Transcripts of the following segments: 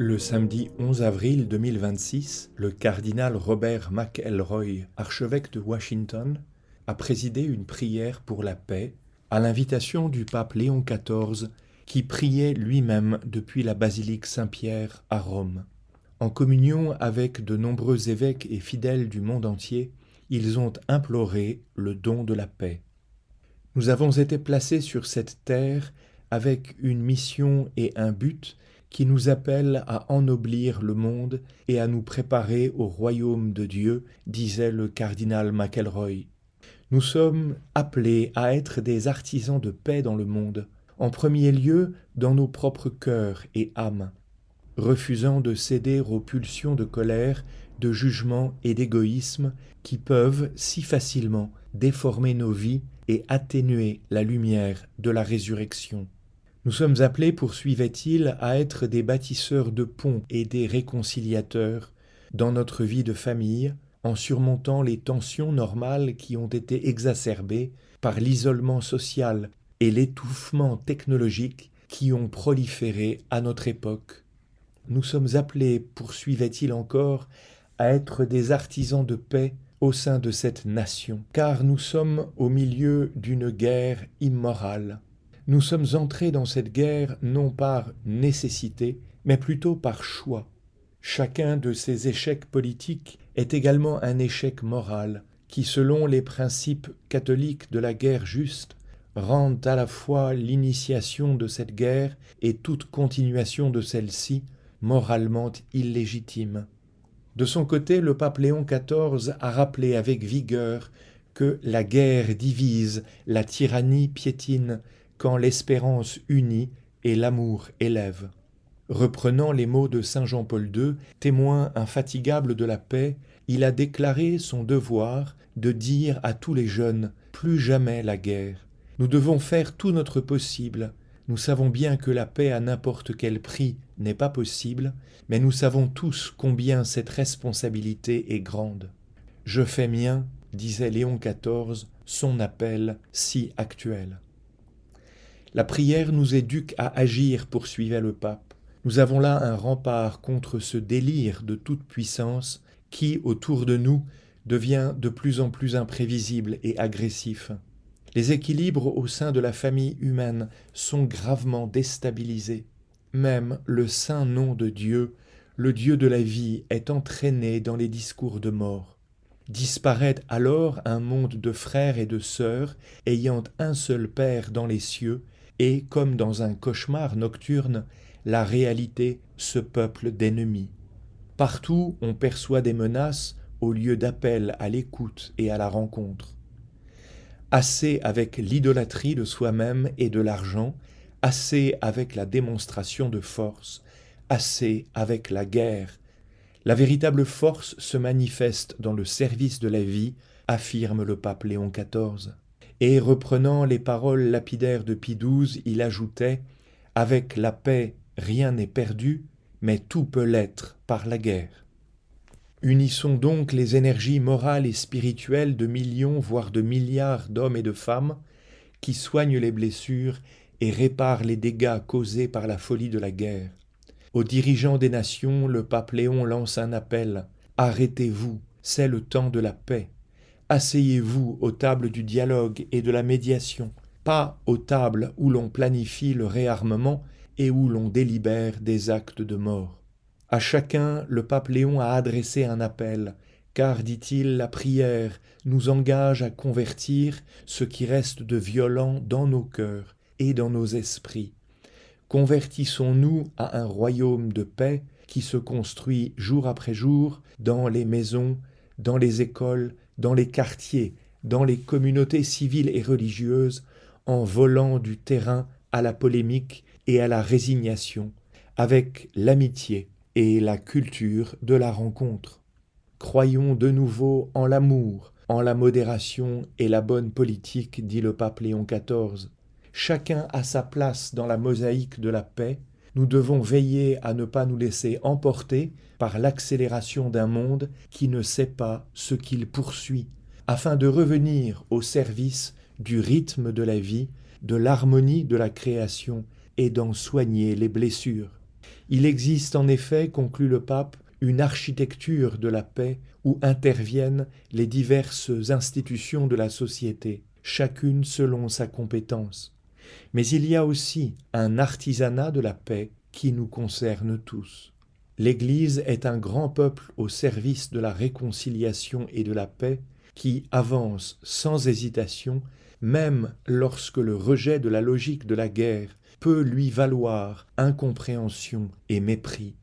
Le samedi 11 avril 2026, le cardinal Robert McElroy, archevêque de Washington, a présidé une prière pour la paix à l'invitation du pape Léon XIV qui priait lui-même depuis la basilique Saint-Pierre à Rome. En communion avec de nombreux évêques et fidèles du monde entier, ils ont imploré le don de la paix. Nous avons été placés sur cette terre avec une mission et un but qui nous appelle à ennoblir le monde et à nous préparer au royaume de Dieu, disait le cardinal McElroy. Nous sommes appelés à être des artisans de paix dans le monde, en premier lieu dans nos propres cœurs et âmes, refusant de céder aux pulsions de colère, de jugement et d'égoïsme qui peuvent si facilement déformer nos vies et atténuer la lumière de la résurrection. Nous sommes appelés, poursuivait-il, à être des bâtisseurs de ponts et des réconciliateurs dans notre vie de famille, en surmontant les tensions normales qui ont été exacerbées par l'isolement social et l'étouffement technologique qui ont proliféré à notre époque. Nous sommes appelés, poursuivait-il encore, à être des artisans de paix au sein de cette nation, car nous sommes au milieu d'une guerre immorale. Nous sommes entrés dans cette guerre non par nécessité, mais plutôt par choix. Chacun de ces échecs politiques est également un échec moral, qui, selon les principes catholiques de la guerre juste, rendent à la fois l'initiation de cette guerre et toute continuation de celle-ci moralement illégitime. De son côté, le pape Léon XIV a rappelé avec vigueur que la guerre divise, la tyrannie piétine, quand l'espérance unit et l'amour élève. Reprenant les mots de saint Jean-Paul II, témoin infatigable de la paix, il a déclaré son devoir de dire à tous les jeunes « plus jamais la guerre ». Nous devons faire tout notre possible. Nous savons bien que la paix à n'importe quel prix n'est pas possible, mais nous savons tous combien cette responsabilité est grande. « Je fais mien », disait Léon XIV, son appel si actuel. La prière nous éduque à agir, poursuivait le pape. Nous avons là un rempart contre ce délire de toute puissance qui, autour de nous, devient de plus en plus imprévisible et agressif. Les équilibres au sein de la famille humaine sont gravement déstabilisés. Même le saint nom de Dieu, le Dieu de la vie, est entraîné dans les discours de mort. Disparaît alors un monde de frères et de sœurs ayant un seul Père dans les cieux, et, comme dans un cauchemar nocturne, la réalité se peuple d'ennemis. Partout, on perçoit des menaces au lieu d'appel à l'écoute et à la rencontre. Assez avec l'idolâtrie de soi-même et de l'argent, assez avec la démonstration de force, assez avec la guerre. La véritable force se manifeste dans le service de la vie, affirme le pape Léon XIV. Et reprenant les paroles lapidaires de Pie XII, il ajoutait « Avec la paix, rien n'est perdu, mais tout peut l'être par la guerre. » Unissons donc les énergies morales et spirituelles de millions, voire de milliards d'hommes et de femmes qui soignent les blessures et réparent les dégâts causés par la folie de la guerre. Aux dirigeants des nations, le pape Léon lance un appel « Arrêtez-vous, c'est le temps de la paix. Asseyez-vous aux tables du dialogue et de la médiation, pas aux tables où l'on planifie le réarmement et où l'on délibère des actes de mort. » À chacun, le pape Léon a adressé un appel, car, dit-il, la prière nous engage à convertir ce qui reste de violent dans nos cœurs et dans nos esprits. Convertissons-nous à un royaume de paix qui se construit jour après jour dans les maisons, dans les écoles, dans les quartiers, dans les communautés civiles et religieuses, en volant du terrain à la polémique et à la résignation, avec l'amitié et la culture de la rencontre. Croyons de nouveau en l'amour, en la modération et la bonne politique, dit le pape Léon XIV. Chacun a sa place dans la mosaïque de la paix. Nous devons veiller à ne pas nous laisser emporter par l'accélération d'un monde qui ne sait pas ce qu'il poursuit, afin de revenir au service du rythme de la vie, de l'harmonie de la création et d'en soigner les blessures. Il existe en effet, conclut le pape, une architecture de la paix où interviennent les diverses institutions de la société, chacune selon sa compétence. Mais il y a aussi un artisanat de la paix qui nous concerne tous. L'Église est un grand peuple au service de la réconciliation et de la paix qui avance sans hésitation, même lorsque le rejet de la logique de la guerre peut lui valoir incompréhension et mépris.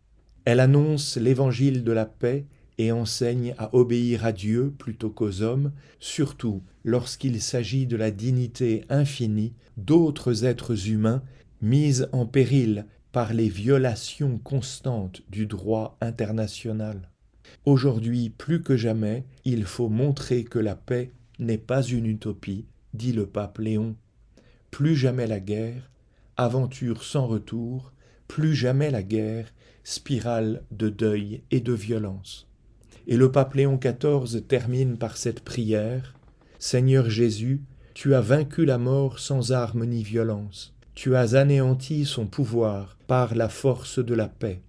Elle annonce l'évangile de la paix et enseigne à obéir à Dieu plutôt qu'aux hommes, surtout lorsqu'il s'agit de la dignité infinie d'autres êtres humains mis en péril par les violations constantes du droit international. Aujourd'hui, plus que jamais, il faut montrer que la paix n'est pas une utopie, dit le pape Léon. Plus jamais la guerre, aventure sans retour, plus jamais la guerre, spirale de deuil et de violence. Et le pape Léon XIV termine par cette prière. Seigneur Jésus, tu as vaincu la mort sans armes ni violence. Tu as anéanti son pouvoir par la force de la paix.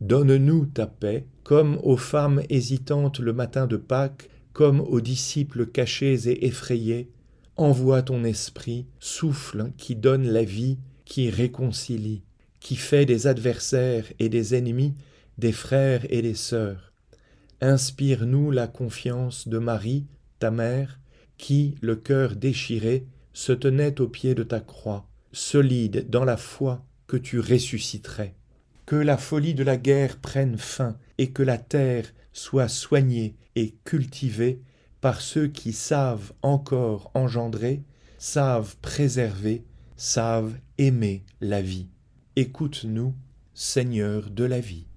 Donne-nous ta paix, comme aux femmes hésitantes le matin de Pâques, comme aux disciples cachés et effrayés. Envoie ton esprit, souffle qui donne la vie, qui réconcilie, qui fait des adversaires et des ennemis, des frères et des sœurs. Inspire-nous la confiance de Marie, ta mère, qui, le cœur déchiré, se tenait au pied de ta croix, solide dans la foi que tu ressusciterais. Que la folie de la guerre prenne fin et que la terre soit soignée et cultivée par ceux qui savent encore engendrer, savent préserver, savent aimer la vie. Écoute-nous, Seigneur de la vie.